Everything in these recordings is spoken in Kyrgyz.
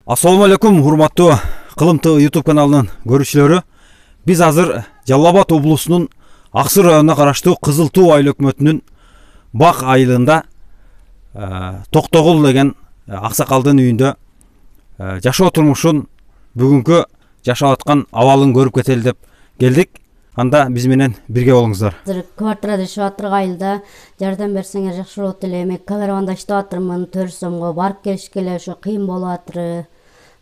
Assalamu алейкум, урматтуу Кылымтуу YouTube каналынын көрүүчүлөрү. Биз азыр Жалал Абад облусунун Аксыр районуна караштуу Кызыл Туу айыл өкмөтүнүн Бак айылында Токтогул деген аксакалдын үйүндө жашоо турмушун бүгүнкү жашап аткан абалын көрүп кетели деп келдик. Анда биз менен бирге болуңуздар. Квартирада жашап атырган айылда жардам берсеңер жакшы болот элем. Караванда иштеп атырмын, 4 сомго барып келишкеле ошо кыйын болуп атыр.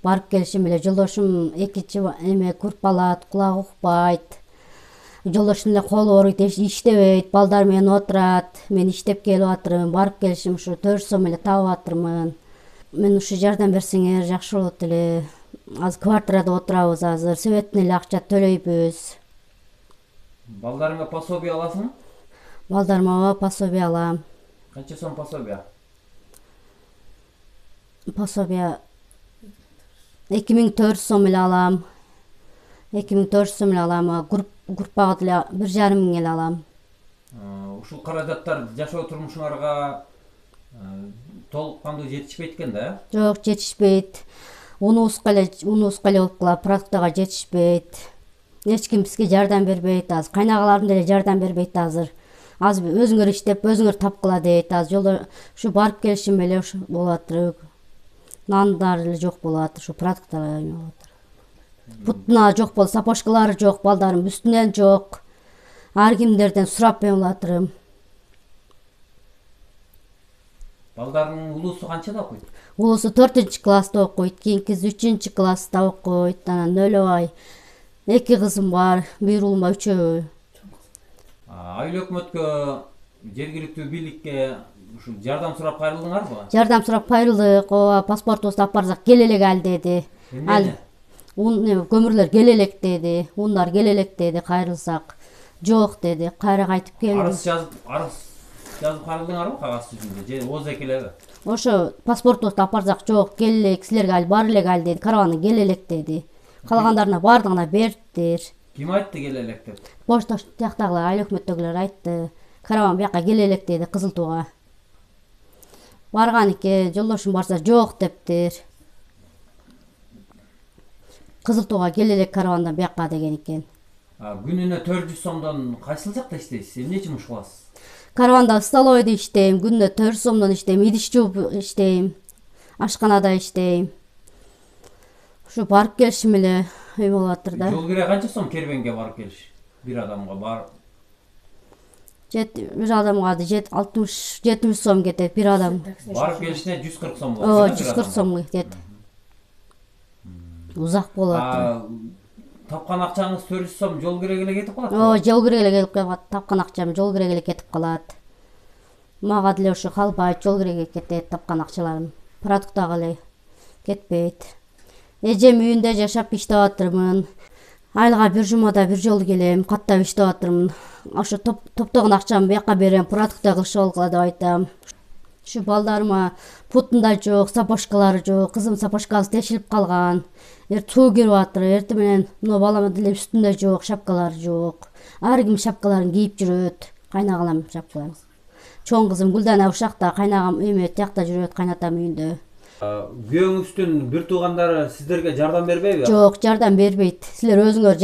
Барып келишим эле жолдошум экинчи эме курп алат, кулагы укпайт. Жолдошум эле колу ооруйт, иштебейт, балдар менен отурат. Мен иштеп келип атырмын, барып келишим ушу 4 сом эле табып атырмын. Мен ушу жардам берсеңер жакшы болот эле. Азыр квартирада отурабыз, азыр себеттен эле акча төлөйбүз. Балдарыңа пособие аласың? Балдарыма пособие алам. Канча сом пособие? Пособие 2400 сом эле алам. 2400 сом эле алам. Группага деле 1500 эле алам. Ушул каражаттар жашоо турмушуңарга толук кандуу жетишпейт экен да? Жок, жетишпейт. Унубузга эле болуп калат, продуктага жетишпейт. Эч ким бизге жардам бербейт азыр. Кайнагаларым деле жардам бербейт азыр. Азыр өзүңөр иштеп, өзүңөр тапкыла дейт. Азыр жолдо ушу барып келишим эле ушу болуп атыр. Нандар эле жок болуп атыр, ушу продукттар болуп атыр. Бутуна жок болуп, сапожкалары жок, балдарым үстүнөн жок. Ар кимдерден сурап берип атырым. Балдарыңын улуусу канчада окуйт? Улуусу 4-класста окуйт, кийинкиси 3-класста окуйт. Анан Нөлөбай 2 кызым бар, бир уулум бар, 3-өө. Айыл өкмөткө, жергиликтүү бийликке ушу жардам сурап кайрылдыңарбы? Жардам сурап кайрылдык. Паспортубузду алып барсак келелек ал деди. Ал көмүрлөр келелек деди, ундар келелек деди, кайрылсак. Жок деди, кайра кайтып келдим. Арыз жазып кайрылдыңарбы кагаз жүзүндө же ооз экелеби? Ошо паспортубузду алып барсак, жок, келелек, силерге ал бар элек ал деди, карабаны келелек деди. Калгандарына бардыгына бериптир. Ким айтты келелек деп? Почта жактагылар, айыл өкмөттөгүлөр айтты. Карабан бияка келелек деди, Кызыл Тууга. Барган экен, жолдошум барса жок дептир. Кызыл Тууга келелек карабандан бияка деген экен. Күнүнө 400 сомдон кайсыл жакта иштейсиз? Эмне жумуш кыласыз? Карабанда столовойдо иштейм, күнүнө 400 сомдон иштейм, идиш жууп иштейм, ашканада иштейм. Ушу барып келишим эле болуп атыр да. Жол кире канча сом кербенге барып келиш? Бир адамга бар. Бир адамга 60-70 сом кетет бир адам. Барып келишине 140 сом болот. 140 сом кетет. Узак болот. Тапкан акчаңыз 400 сом жол киреге эле кетип калат. Жол киреге эле калат. Тапкан акчам жол киреге эле кетип калат. Мага деле ушу калбайт, жол киреге кетет тапкан акчаларым. Продуктага эле кетпейт. Эжем үйүндө жашап иштеп атырмын. Айылга бир жумада бир жолу келем, каттап иштеп атырмын. Ошо топтогон акчамды бияка берем, продукта кылышып алгыла деп айтам. Ушу балдарыма путунда жок, сапожкалары жок. Кызым сапожкасы тешилип калган. Суу кирип атыр, эртең менен мына балам деле үстүндө жок, шапкалары жок. Ар ким шапкаларын кийип жүрөт. Кайнагалам шапкаларын. Чоң кызым Гүлдана ушакта, кайнагам тиякта жүрөт, кайнатам үйүндө. Күйөөңүздүн бир туугандары сиздерге жардам бербейби? Жок, жардам бербейт. Силер өзүңөр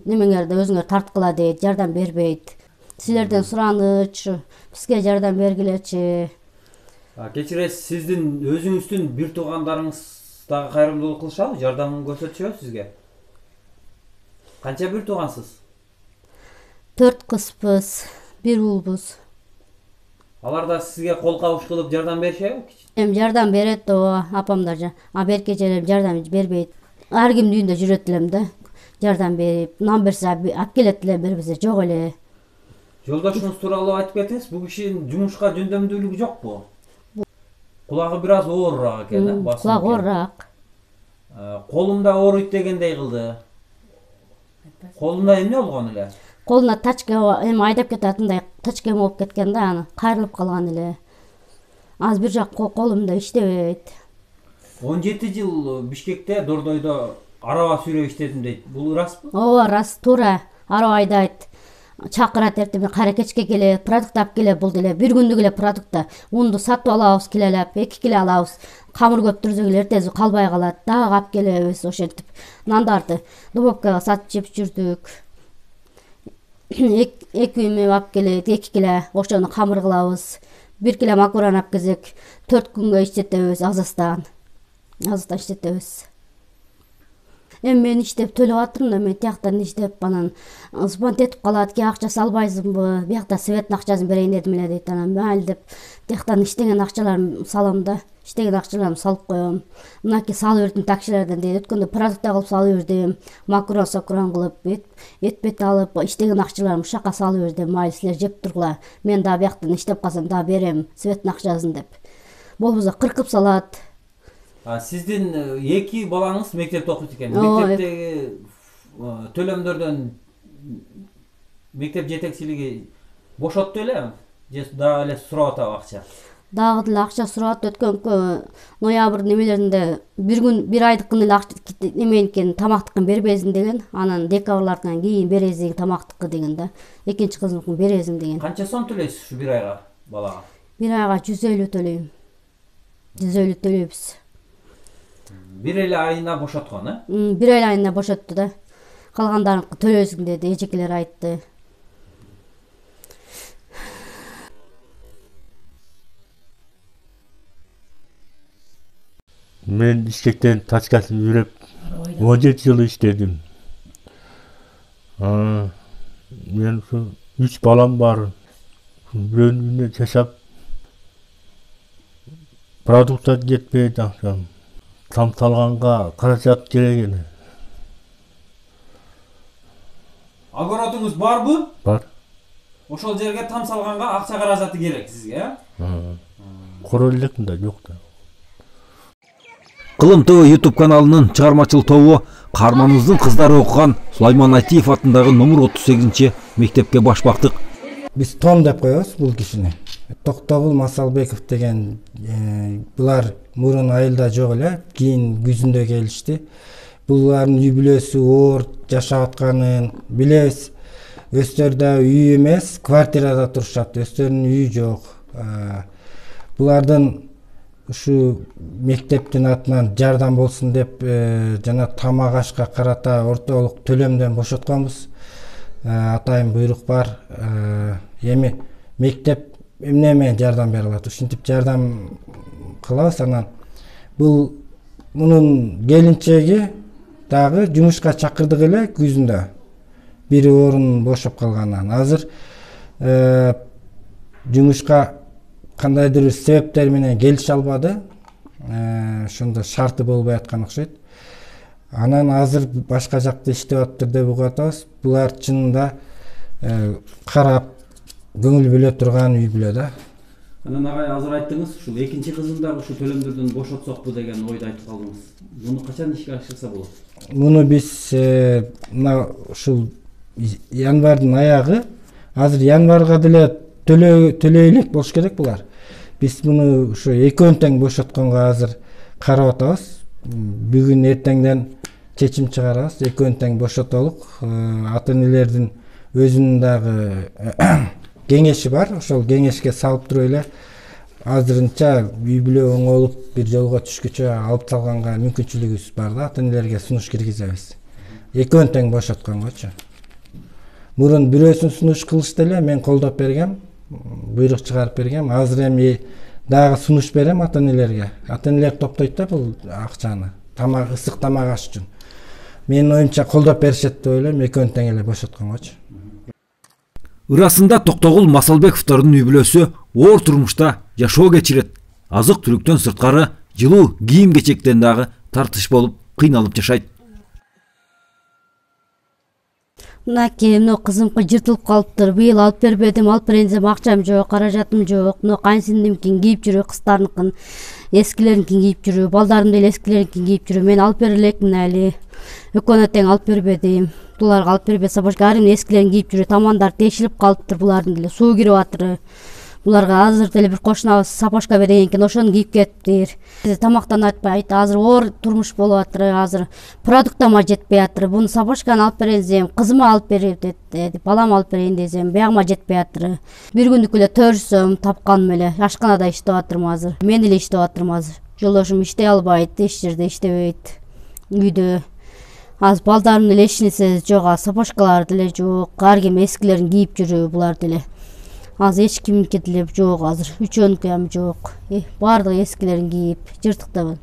немеңерди өзүңөр тарткыла дейт, жардам бербейт. Силерден сураныч, бизге жардам бергилечи. Кечиресиз, сиздин өзүңүздүн бир туугандарыңыз дагы кайрымдуулук кылышабы, жардамын көрсөтүшөбү сизге? Канча бир туугансыз? 4 кызбыз, бир уулбуз. Алар да сизге кол кабыш кылып жардам беришеби? Жардам берет, апамдар. Берке эжелерим жардам бербейт. Ар кимдин үйүндө жүрөт элем да. Жардам берип, нан берсе алып келет эле, бербесе жок эле. Жолдошуңуз тууралуу айтып кетиңиз. Бул кишинин жумушка жөндөмдүүлүгү жокпу? Кулагы бир аз оорураак экен, басым. Кулагы оорураак. Колумда ооруйт дегендей кылды. Колунда эмне болгон эле? Колуна тачка эми айдап кетатындай тачка болуп кеткен да, аны кайрылып калган эле. Аз бир жак колумда иштебейт. 17 жыл Бишкекте, Дордойдо араба сүйрөп иштедим дейт. Бул расбы? Ооба, рас, туура. Араба айдайт. чакырат эртең кара кечке келе продукт алып келе, бул деле бир күндүк эле продукта унду сатып алабыз, килелеп 2 киле алабыз. Камыр көп турсак эле эртеси калбай калат. Дагы алып келебиз, ошентип нандарды дубовкага сатып жеп жүрдүк. 2 үймө алып келет, 2 киле ошону камыр кылабыз. 1 киле макарон алып келсек 4 күнгө иштетебиз азастан иштетебиз. Эми мен иштеп төлөп атырмын да, мен тияктан иштеп анан звонок этип калат, ки акча салбайсыңбы, биякта светтин акчасын берейин дедим эле дейт. Анан майли деп тияктан иштеген акчаларымды салам да, иштеген акчаларымды салып коем. Мынакей салып бердим таксилерден дейт. Өткөндө продукт кылып салып бердим, макарон кылып, эт алып, иштеген акчаларымды ушака салып бердим. Майли силер жеп тургула, мен да бияктан иштеп калсам да берем светтин акчасын деп. Болбосо кыркып салат. Сиздин 2 балаңыз мектепте окуйт экен. Мектептеги төлөмдөрдөн мектеп жетекчилиги бошотту эле, же дагы эле сурап атабы акча? Дагы деле акча сурап өткөн ноябрь немелеринде бир айдыкын эле неменикин тамактыкын бербесин деген, анан декабрлардан кийин бересиң тамактыкы деген да. Экинчи кызымкын бересиң деген. Канча сом төлөйсүз ушу бир айга балага? Бир айга 150 төлөйм. 150 төлөйбүз. Бир эле айына бошоткон, Бир эле айына бошотту да. Калгандарын төлөйсүң деди, эжекелер айтты. Мен ишкектен тачкасын жүрөп 17 жыл иштедим. Мен 3 балам бар. Бирөөнү жашап продукттар жетпейт акчам. Там салганга каражат керек эле. Огородуңуз барбы? Бар. Ошол жерге там салганга акча каражаты керек сизге, Кора элекмин да, жок да. Кылым ТВ YouTube каналынын чыгармачыл тобу каарманыбыздын кыздары окуган Сулайман Айтиев атындагы номер 38 мектепке башбактык. Биз Том деп коебуз бул кишини. Токтогул Масалбеков деген булар мурун айылда жок эле, кийин күзүндө келишти. Булардын үй бүлөсү оор жашап атканын билебиз. Өздөрү да үй эмес, квартирада турушат, өздөрүнүн үйү жок. Булардын ушу мектептин атынан жардам болсун деп жана тамак ашка карата ортолук төлөмдөн бошотконбуз. Атайын буйрук бар. Эми мектеп эмне менен жардам бере алат? Ушинтип жардам кылабыз. Анан бул мунун келинчеги дагы жумушка чакырдык эле күзүндө. Бири орун бошоп калгандан. Азыр жумушка кандайдыр себептер менен келише албады. Ошондо шарты болбой аткан окшойт. Анан азыр башка жакта иштеп атыптыр деп угуп атабыз. Булар чынында карап көңүл бөлө турган үй бүлө да. Анан агай азыр айттыңыз, ушул экинчи кызын дагы ушу төлөмдөрдөн бошотсокпу деген ойду айтып калдыңыз. Муну качан ишке ашырса болот? Муну биз мына ушул январдын аягы, азыр январга деле төлөй элек болуш керек булар. Биз муну ушу экөөнү тең бошотконго азыр карап атабыз. Бүгүн эртеңден чечим чыгарабыз. Экөөнү тең бошотолук. Ата-энелердин өзүнүн дагы кеңеши бар. Ошол кеңешке салып туруп эле азырынча үй бүлө оңолуп бир жолго түшкүчө алып салганга мүмкүнчүлүгүбүз бар да. Ата-энелерге сунуш киргизебиз. Экөөнү тең бошотконгочу. Мурун бирөөсүн сунуш кылышты эле, мен колдоп бергем, буйрук чыгарып бергем. Азыр эми дагы сунуш берем ата-энелерге. Ата-энелер топтойт да бул акчаны. Тамак, ысык тамак аш үчүн. Менин оюмча колдоп беришет деп ойлойм, экөөнү тең эле бошотконгочу. Ырасында Токтогул Масалбековдордун үй бүлөсү оор турмушта жашоо кечирет. Азык түлүктөн сырткары жылуу кийим кечектен дагы тартыш болуп, кыйналып жашайт. Мынакей мына кызымкы жыртылып калыптыр. Быйыл алып бербедим, алып берейин десем акчам жок, каражатым жок. Мына кайынсиңдимкин кийип жүрү, кыздарыныкын, эскилеринкин кийип жүрү, балдарым деле эскилеринкин кийип жүрү. Мен алып бере элекмин али. Экөөнө тең алып бербедим. Буларга алып бербесе башка арым эскилерин кийип жүрү. Тамандар тешилип калыптыр булардын деле. Суу кирип атыр. буларга азыр деле бир кошунабыз сапожка берген экен, ошону кийип кетиптир. Тамактан айтпайт, азыр оор турмуш болуп атыр, азыр продуктама жетпей атыр. Буну сапожканы алып берейин десем, кызыма алып берип деди, балам алып берейин десем, биягыма жетпей атыр. Бир күндүк эле төрсөм, тапканым эле ашканада иштеп атырмын азыр. Мен эле иштеп атырмын азыр. Жолдошум иштей албайт, эч жерде иштебейт. Үйдө аз балдарымдын эле эч нерсеси жок, сапожкалары деле жок, ар ким эскилерин кийип жүрүп, булар деле. Азыр эч кимники деле жок, азыр үчөөнүкү ham жок. Баардыгы эскилерин кийип, жыртыктап.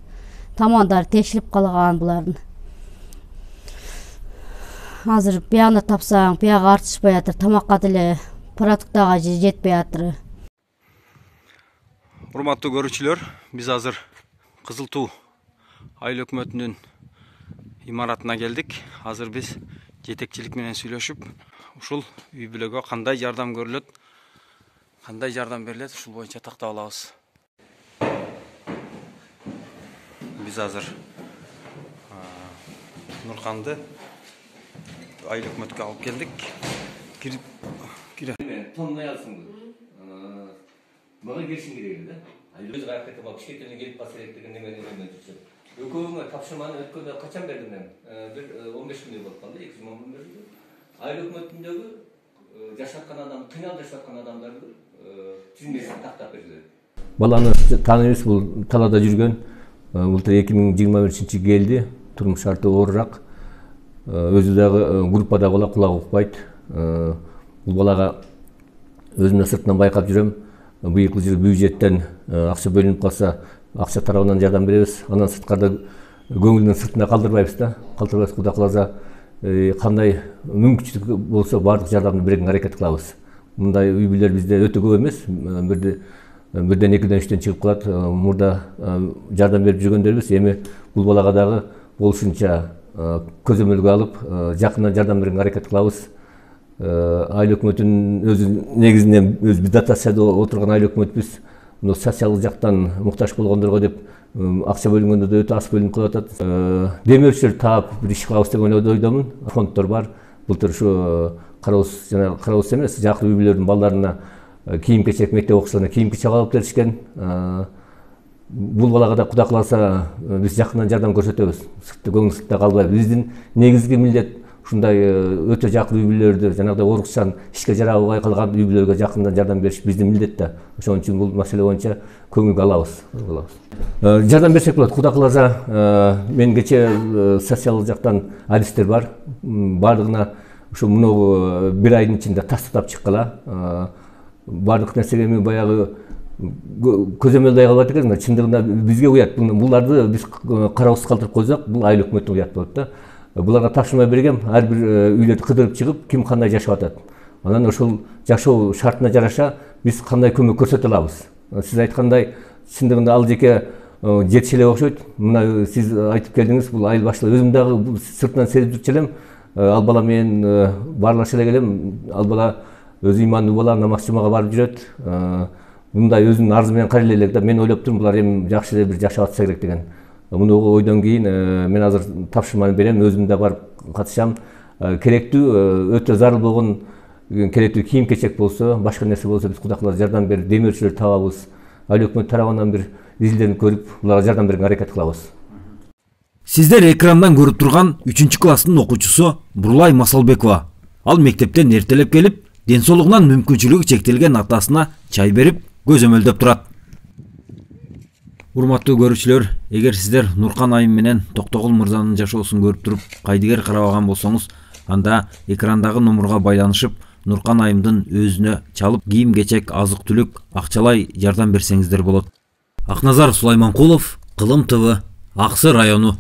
Тамандары тешилип калган булардын. Азыр биягына тапсаң, биягы артышпай атыр, тамакка деле продуктага жетпей атыр. Урматтуу көрүүчүлөр, биз азыр Кызыл Туу айыл өкмөтүнүн имаратына келдик. Азыр биз жетекчилик менен сүйлөшүп, ушул үй бүлөгө кандай жардам көрүлөт, кандай жардам берилет, ушул боюнча тактап алабыз. Биз азыр Нурканды айыл өкмөткө алып келдик. Кире. Тоннай алсың. Мага келишим керек эле. Өз кайыкта бак кичкентен келип калса керек деген немени жүрсөм. Экөөңө тапшырманы өткөндө качан бердим мен? Бир 15 күндөй болуп калды, 200 миң бердим. Айыл өкмөтүндөгү жашаткан адам, кыйналып жашаткан адамдарды тизмесин тактап берди. Баланы тааныйбыз, бул талаада жүргөн. Былтыр 2021 келди, турмуш шарты оорураак. Өзү дагы группада бола, кулак укпайт. Бул балага өзүмдө сыртынан байкап жүрөм. Быйыл жыл бюджеттен акча бөлүнүп калса, акча тарабынан жардам беребиз. Анан сырткарда көңүлдүн сыртында калтырбайбыз да. Калтырбайбыз, Кудай кааласа, кандай мүмкүнчүлүк болсо баардык жардамды берүүгө аракет кылабыз. Мындай үй бүлөлөр бизде өтө көп эмес. Бирден 2-ден 3-тен чыгып калат. Мурда жардам берип жүргөндөрбүз. Эми бул балага дагы болушунча көзөмөлгө алып, жакындан жардам берүүгө аракет кылабыз. Айыл өкмөтүнүн өзү негизинен биз дотацияда отурган айыл өкмөтбүз. Мына социалдык жактан муктаж болгондорго деп акча бөлүнгөндө да өтө аз бөлүнүп калып атат. Демөөрчүлөр таап бир иш кылабыз деген ойдомун. Фонддор бар. Былтыр ушу карабыз эмес, жакын үй бүлөлөрдүн балдарына кийим-кечек, мектеп окуучуларына кийим-кечек алып беришкен. Бул балага да Кудай кааласа биз жакындан жардам көрсөтөбүз. Көңүл сыртта калбайбыз. Биздин негизги милдет ушундай өтө жакын үй бүлөлөрдү, жанагыдай оорукчан, ишке жарабай калган үй бүлөлөргө жакындан жардам бериш биздин милдет да. Ошон үчүн бул маселе боюнча көңүлгө алабыз. Жардам берсек болот. Кудай кааласа, мен кечээ социалдык жактан адистер бар. Бардыгына ушу мына бир айдын ичинде тастап чыккыла. Бардык нерсеге мен баягы көзөмөлдөй калбайт экен. Чындыгында бизге уят. Буларды биз карабыз калтырып койсок, бул айыл өкмөттүн уят болот да. Буларга тапшырма бергем, ар бир үйлөрдү кыдырып чыгып, ким кандай жашап атат. Анан ошол жашоо шартына жараша биз кандай көмөк көрсөтө алабыз. Сиз айткандай, чындыгында ал жеке жетише эле окшойт. Мына сиз айтып келдиңиз, бул айыл башчылыгы. Өзүм дагы сыртынан сезип жүрчү элем. Ал бала менен баарлаша эле келем. Ал бала өзү имандуу бала, намаз жумага барып жүрөт. Мындай өзүнүн арзы менен карай элек да, мен ойлоп турмун, булар эми жакшы эле бир жашап атса керек деген. Муну ойдон кийин мен азыр тапшырманы берем, өзүм да барып катышам. Керектүү, өтө зарыл болгон керектүү кийим-кечек болсо, башка нерсе болсо биз Кудай кааласа жардам берип, демөөрчүлөр табабыз. Айыл өкмөт тарабынан бир изилденип көрүп, буларга жардам берүүгө аракет кылабыз. Сиздер экрандан көрүп турган 3-класстын окуучусу Бурлай Масалбекова. Ал мектептен эртелеп келип, ден соолугунан мүмкүнчүлүгү чектелген атасына чай берип, көзөмөлдөп турат. Урматтуу көрүүчүлөр, эгер сиздер Нуркан айым менен Токтогул мырзанын жашоосун көрүп туруп, кайдыгер карабаган болсоңуз, анда экрандагы номурга байланышып, Нуркан айымдын өзүнө чалып кийим-кечек, азык-түлүк, акчалай жардам берсеңиздер болот. Акназар Сулайманкулов, Кылым ТВ, Аксы району.